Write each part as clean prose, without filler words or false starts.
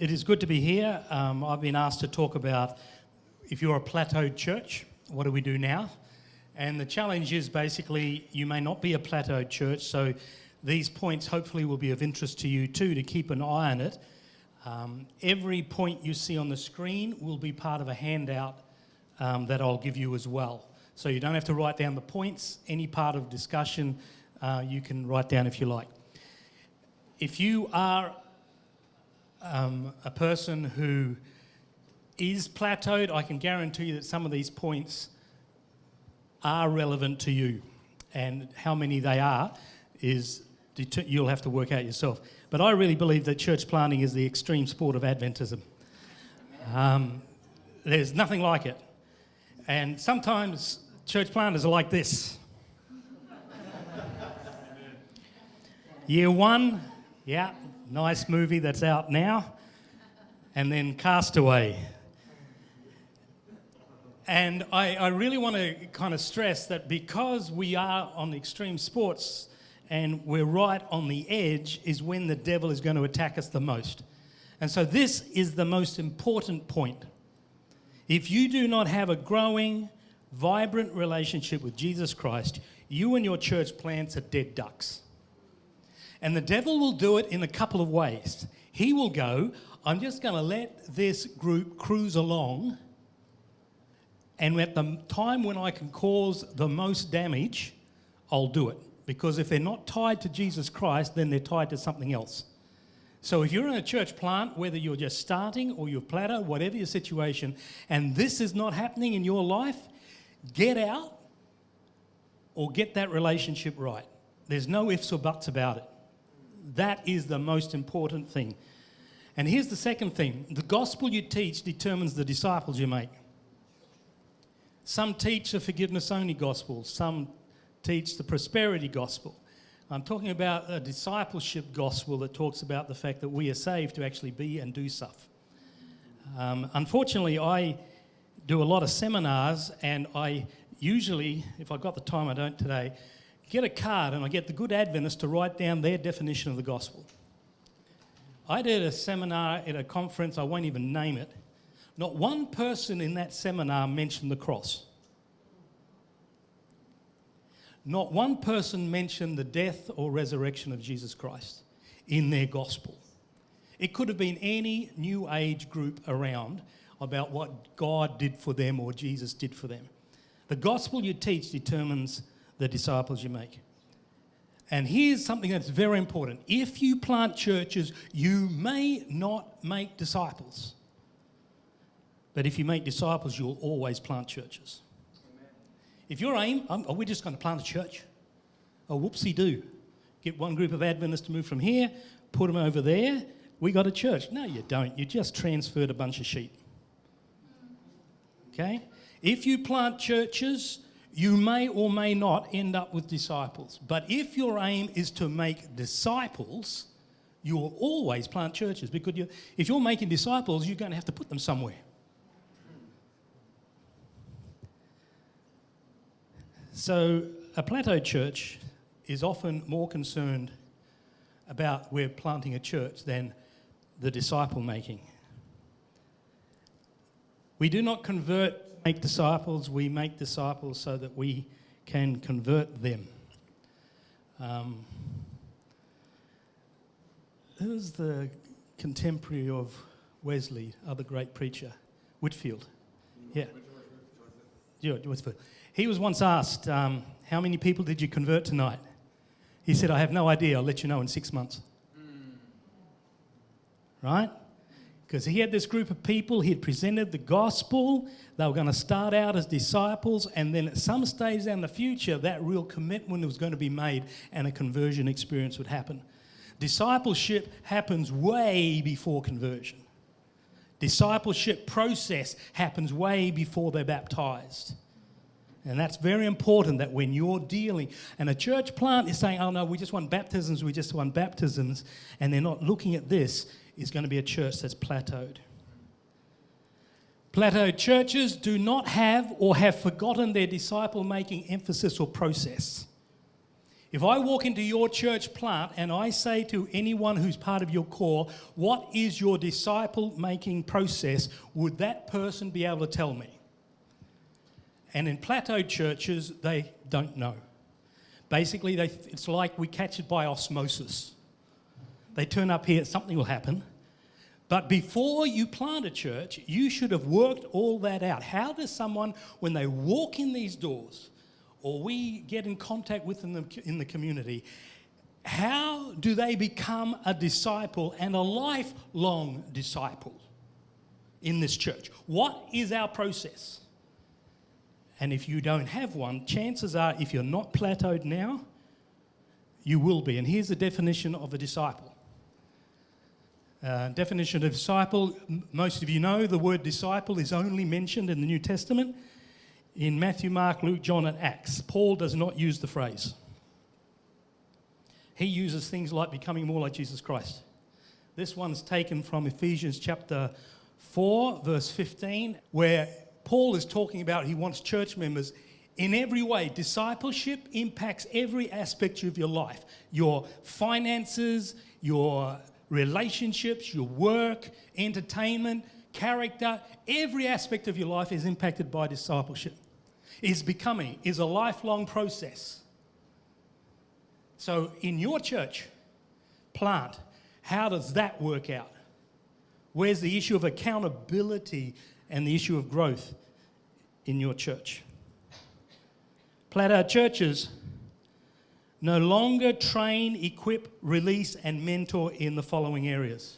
It is good to be here. I've been asked to talk about if you're a plateaued church, what do we do now? And the challenge is basically you may not be a plateaued church, so these points hopefully will be of interest to you too, to keep an eye on it. Every point you see on the screen will be part of a handout that I'll give you as well. So you don't have to write down the points. Any part of discussion you can write down if you like. If you are a person who is plateaued, I can guarantee you that some of these points are relevant to you, and how many they are is you'll have to work out yourself. But I really believe that church planting is the extreme sport of Adventism. There's nothing like it. And sometimes church planters are like this. Year one, yeah, nice movie that's out now. And then Castaway. And I really want to kind of stress that because we are on extreme sports and we're right on the edge is when the devil is going to attack us the most. And so this is the most important point. If you do not have a growing, vibrant relationship with Jesus Christ, you and your church plants are dead ducks. And the devil will do it in a couple of ways. He will go, I'm just going to let this group cruise along, and at the time when I can cause the most damage, I'll do it. Because if they're not tied to Jesus Christ, then they're tied to something else. So if you're in a church plant, whether you're just starting or you've plateaued, whatever your situation, and this is not happening in your life, get out or get that relationship right. There's no ifs or buts about it. That is the most important thing. And here's the second thing. The gospel you teach determines the disciples you make. Some teach the forgiveness-only gospel. Some teach the prosperity gospel. I'm talking about a discipleship gospel that talks about the fact that we are saved to actually be and do stuff. Unfortunately, I do a lot of seminars, and I usually, if I've got the time, I don't today, get a card and I get the good Adventists to write down their definition of the gospel. I did a seminar at a conference, I won't even name it. Not one person in that seminar mentioned the cross. Not one person mentioned the death or resurrection of Jesus Christ in their gospel. It could have been any New Age group around about what God did for them or Jesus did for them. The gospel you teach determines the disciples you make. And here's something that's very important. If you plant churches, you may not make disciples. But if you make disciples, you'll always plant churches. Amen. If your aim, are we just going to plant a church? Oh, whoopsie-doo. Get one group of Adventists to move from here, put them over there, we got a church. No, you don't. You just transferred a bunch of sheep. Okay? If you plant churches, you may or may not end up with disciples. But if your aim is to make disciples, you will always plant churches. Because if you're making disciples, you're going to have to put them somewhere. So a plateau church is often more concerned about we're planting a church than the disciple making. We do not make disciples, we make disciples so that we can convert them. Who's the contemporary of Wesley, other great preacher? Whitfield. Yeah. George Whitfield. He was once asked, how many people did you convert tonight? He said, I have no idea, I'll let you know in 6 months. Right? Because he had this group of people, he had presented the gospel, they were going to start out as disciples, and then at some stage in the future, that real commitment was going to be made and a conversion experience would happen. Discipleship happens way before conversion. Discipleship process happens way before they're baptized. And that's very important that when you're dealing, and a church plant is saying, oh no, we just want baptisms, and they're not looking at this, is going to be a church that's plateaued. Plateaued churches do not have or have forgotten their disciple-making emphasis or process. If I walk into your church plant and I say to anyone who's part of your core, what is your disciple-making process, would that person be able to tell me? And in Plateaued churches, they don't know. Basically, it's like we catch it by osmosis. They turn up here, something will happen. But before you plant a church, you should have worked all that out. How does someone, when they walk in these doors, or we get in contact with them in the community, how do they become a disciple and a lifelong disciple in this church? What is our process? And if you don't have one, chances are, if you're not plateaued now, you will be. And here's the definition of a disciple. Definition of disciple, most of you know the word disciple is only mentioned in the New Testament in Matthew, Mark, Luke, John, and Acts. Paul does not use the phrase. He uses things like becoming more like Jesus Christ. This one's taken from Ephesians chapter 4, verse 15, where Paul is talking about he wants church members in every way. Discipleship impacts every aspect of your life. Your finances, your relationships, your work, entertainment, character, every aspect of your life is impacted by discipleship. Becoming is a lifelong process. So in your church plant, how does that work out? Where's the issue of accountability and the issue of growth in your church? Plateaued churches no longer train, equip, release, and mentor in the following areas: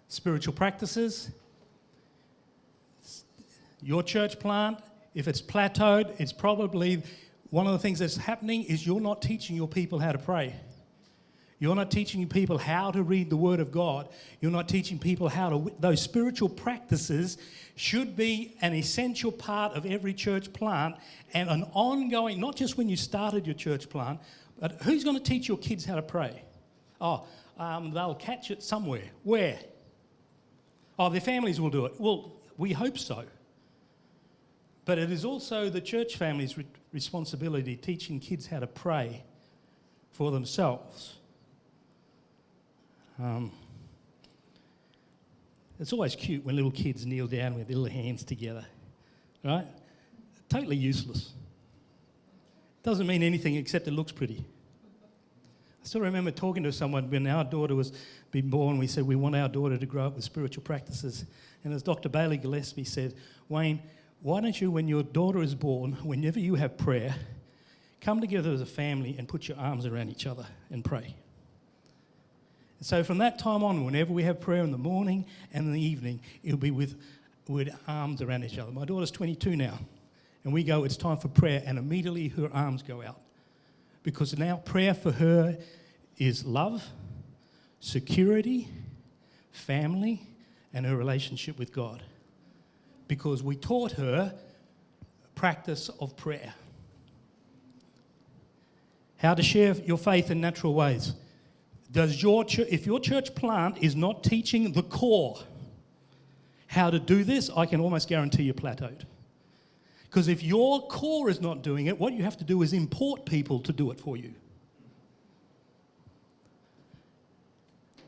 spiritual practices. Your church plant, if it's plateaued, it's probably one of the things that's happening is you're not teaching your people how to pray. You're not teaching people how to read the Word of God. You're not teaching people how to... Those spiritual practices should be an essential part of every church plant and an ongoing, not just when you started your church plant, but who's going to teach your kids how to pray? They'll catch it somewhere. Where? Their families will do it. Well, we hope so. But it is also the church family's responsibility teaching kids how to pray for themselves. It's always cute when little kids kneel down with little hands together, right? Totally useless. Doesn't mean anything except it looks pretty. I still remember talking to someone when our daughter was being born. We said we want our daughter to grow up with spiritual practices. And as Dr. Bailey Gillespie said, Wayne, why don't you, when your daughter is born, whenever you have prayer, come together as a family and put your arms around each other and pray. So from that time on, whenever we have prayer in the morning and in the evening, it'll be with arms around each other. My daughter's 22 now, and we go, it's time for prayer, and immediately her arms go out. Because now prayer for her is love, security, family, and her relationship with God. Because we taught her practice of prayer. How to share your faith in natural ways. If your church plant is not teaching the core how to do this, I can almost guarantee you're plateaued. Because if your core is not doing it, what you have to do is import people to do it for you.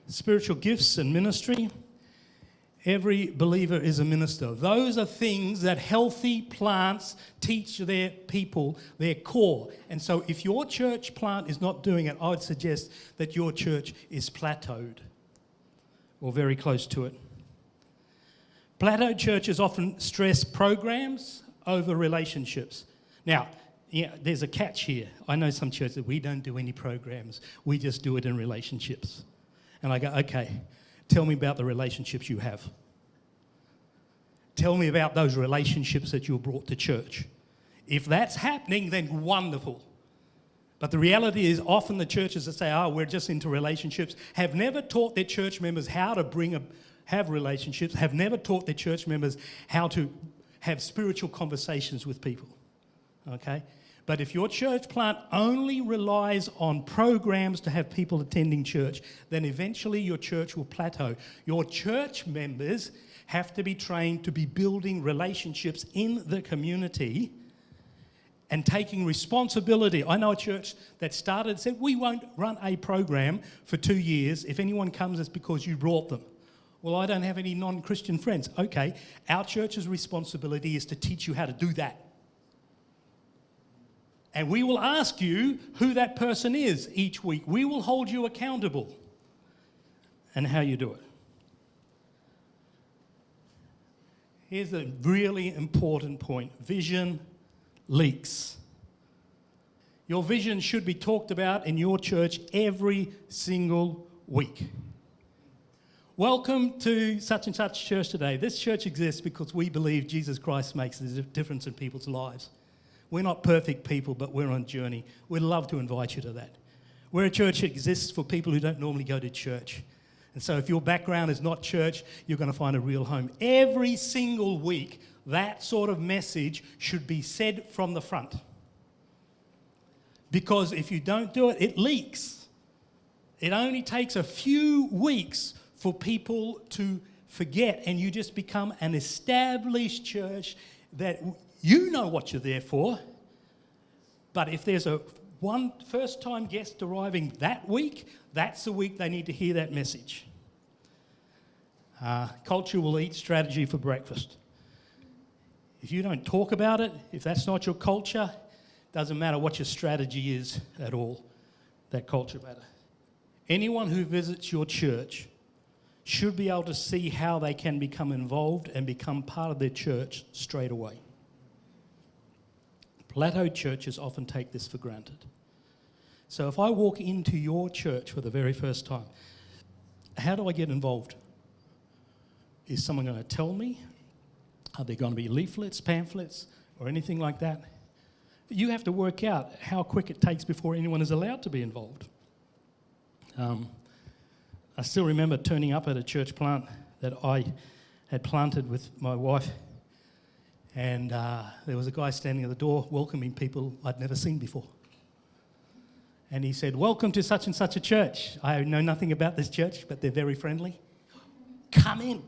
Spiritual gifts and ministry. Every believer is a minister. Those are things that healthy plants teach their people, their core. And so if your church plant is not doing it, I would suggest that your church is plateaued or very close to it. Plateaued churches often stress programs over relationships. Now, there's a catch here. I know some churches that we don't do any programs. We just do it in relationships. And I go, okay, tell me about the relationships you have. Tell me about those relationships that you brought to church. If that's happening, then wonderful. But the reality is often the churches that say, we're just into relationships, have never taught their church members how to have relationships, have never taught their church members how to have spiritual conversations with people. Okay? But if your church plant only relies on programs to have people attending church, then eventually your church will plateau. Your church members have to be trained to be building relationships in the community and taking responsibility. I know a church that started, said, we won't run a program for 2 years. If anyone comes, it's because you brought them. Well, I don't have any non-Christian friends. Okay, our church's responsibility is to teach you how to do that. And we will ask you who that person is each week. We will hold you accountable and how you do it. Here's a really important point. Vision leaks. Your vision should be talked about in your church every single week. Welcome to such and such church today. This church exists because we believe Jesus Christ makes a difference in people's lives. We're not perfect people, but we're on a journey. We'd love to invite you to that. We're a church that exists for people who don't normally go to church. And so if your background is not church, you're going to find a real home. Every single week, that sort of message should be said from the front. Because if you don't do it, it leaks. It only takes a few weeks for people to forget, and you just become an established church that you know what you're there for. But if there's one first-time guest arriving that week, that's the week they need to hear that message. Culture will eat strategy for breakfast. If you don't talk about it, if that's not your culture, doesn't matter what your strategy is at all, that culture matter. Anyone who visits your church should be able to see how they can become involved and become part of their church straight away. Plateaued churches often take this for granted. So if I walk into your church for the very first time, how do I get involved? Is someone going to tell me? Are there going to be leaflets, pamphlets, or anything like that? You have to work out how quick it takes before anyone is allowed to be involved. I still remember turning up at a church plant that I had planted with my wife, and there was a guy standing at the door welcoming people I'd never seen before. And he said, "Welcome to such and such a church. I know nothing about this church, but they're very friendly. Come in."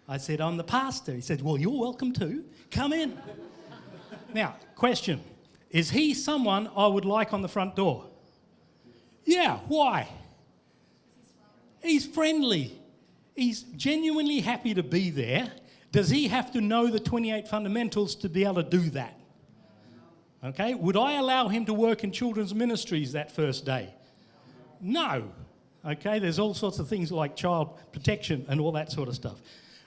I said, "I'm the pastor." He said, "Well, you're welcome too. Come in." Now, question, is he someone I would like on the front door? Yeah, why? He's friendly. He's genuinely happy to be there. Does he have to know the 28 fundamentals to be able to do that? Okay, would I allow him to work in children's ministries that first day? No. Okay, there's all sorts of things like child protection and all that sort of stuff.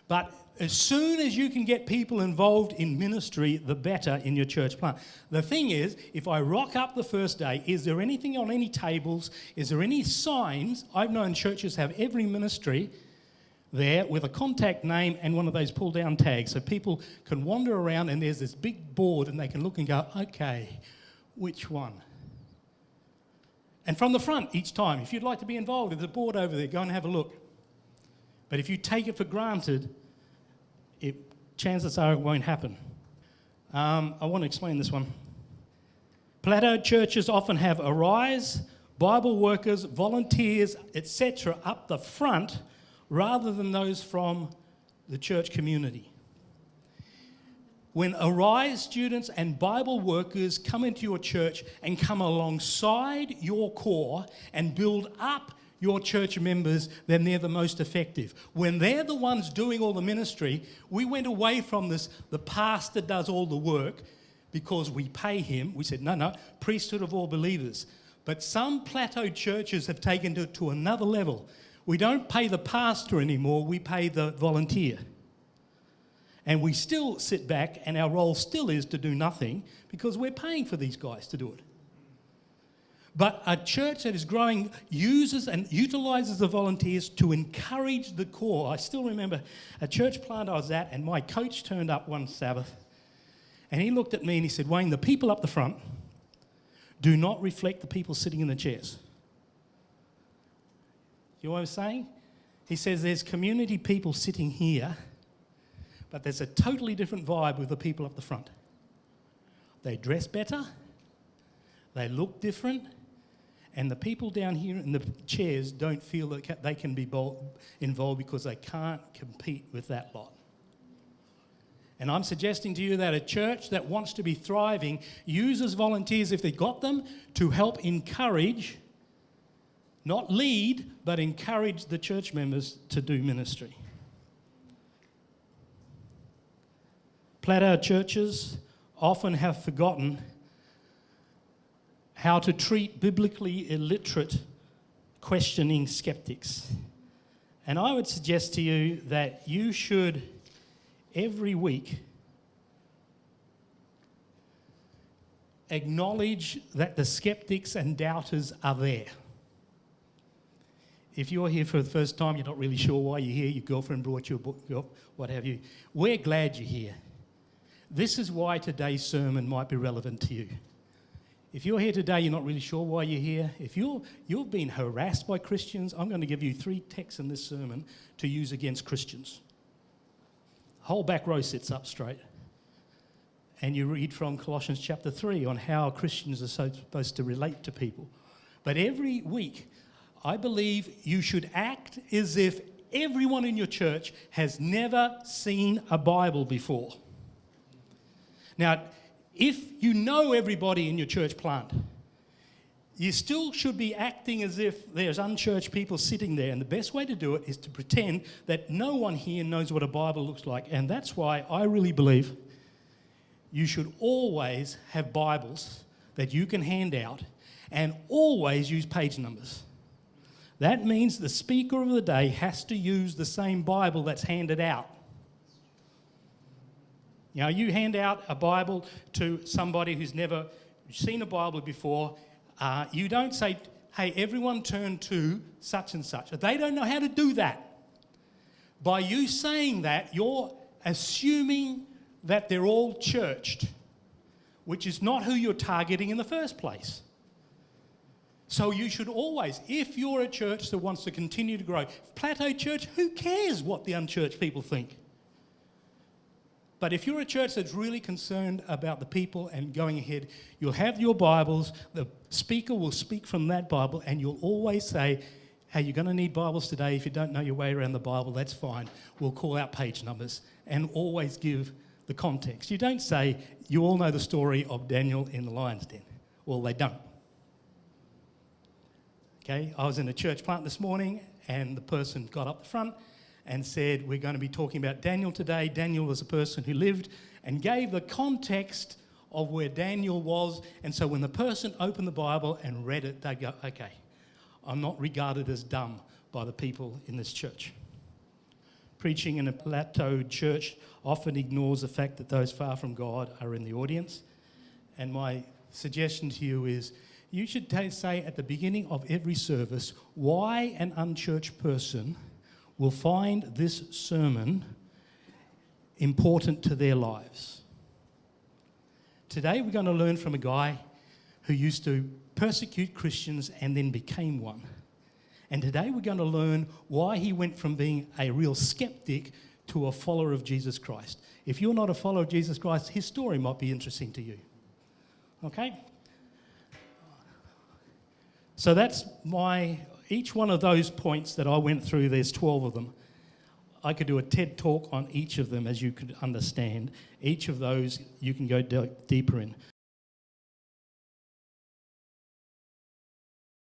But as soon as you can get people involved in ministry, the better in your church plant. The thing is, if I rock up the first day, is there anything on any tables? Is there any signs? I've known churches have every ministry there with a contact name and one of those pull-down tags, so people can wander around and there's this big board and they can look and go, okay, which one? And from the front each time, if you'd like to be involved, there's a board over there, go and have a look. But if you take it for granted, chances are it won't happen. I want to explain this one. Plateaued churches often have Arise, Bible workers, volunteers, etc. up the front rather than those from the church community. When Arise students and Bible workers come into your church and come alongside your core and build up your church members, then they're the most effective. When they're the ones doing all the ministry, we went away from this, the pastor does all the work because we pay him. We said, no, priesthood of all believers. But some plateaued churches have taken it to another level. We don't pay the pastor anymore, we pay the volunteer. And we still sit back and our role still is to do nothing because we're paying for these guys to do it. But a church that is growing uses and utilises the volunteers to encourage the core. I still remember a church plant I was at, and my coach turned up one Sabbath, and he looked at me and he said, "Wayne, the people up the front do not reflect the people sitting in the chairs." You know what I'm saying? He says there's community people sitting here, but there's a totally different vibe with the people up the front. They dress better, they look different, and the people down here in the chairs don't feel that they can be involved because they can't compete with that lot. And I'm suggesting to you that a church that wants to be thriving uses volunteers, if they got them, to help encourage, not lead, but encourage the church members to do ministry. Plateaued churches often have forgotten how to treat biblically illiterate, questioning skeptics. And I would suggest to you that you should, every week, acknowledge that the skeptics and doubters are there. If you're here for the first time, you're not really sure why you're here, your girlfriend brought you a book, what have you, we're glad you're here. This is why today's sermon might be relevant to you. If you're here today, you're not really sure why you're here. If you've been harassed by Christians, I'm going to give you 3 texts in this sermon to use against Christians. The whole back row sits up straight. And you read from Colossians chapter 3 on how Christians are supposed to relate to people. But every week, I believe you should act as if everyone in your church has never seen a Bible before. Now, if you know everybody in your church plant, you still should be acting as if there's unchurched people sitting there. And the best way to do it is to pretend that no one here knows what a Bible looks like. And that's why I really believe you should always have Bibles that you can hand out and always use page numbers. That means the speaker of the day has to use the same Bible that's handed out. You know, you hand out a Bible to somebody who's never seen a Bible before. You don't say, hey, everyone turn to such and such. They don't know how to do that. By you saying that, you're assuming that they're all churched, which is not who you're targeting in the first place. So you should always, if you're a church that wants to continue to grow, Plateau Church, who cares what the unchurched people think? But if you're a church that's really concerned about the people and going ahead, you'll have your Bibles, the speaker will speak from that Bible, and you'll always say, hey, you're going to need Bibles today. If you don't know your way around the Bible, that's fine. We'll call out page numbers, and always give the context. You don't say, you all know the story of Daniel in the lion's den. Well, they don't. Okay, I was in a church plant this morning, and the person got up the front and said, we're going to be talking about Daniel today. Daniel was a person who lived and gave the context of where Daniel was. And so when the person opened the Bible and read it, they go, okay, I'm not regarded as dumb by the people in this church. Preaching in a plateaued church often ignores the fact that those far from God are in the audience. And my suggestion to you is, you should say at the beginning of every service why an unchurched person will find this sermon important to their lives. Today we're going to learn from a guy who used to persecute Christians and then became one. And today we're going to learn why he went from being a real skeptic to a follower of Jesus Christ. If you're not a follower of Jesus Christ, his story might be interesting to you. Okay? So that's each one of those points that I went through, there's 12 of them. I could do a TED talk on each of them, as you could understand. Each of those you can go deeper in.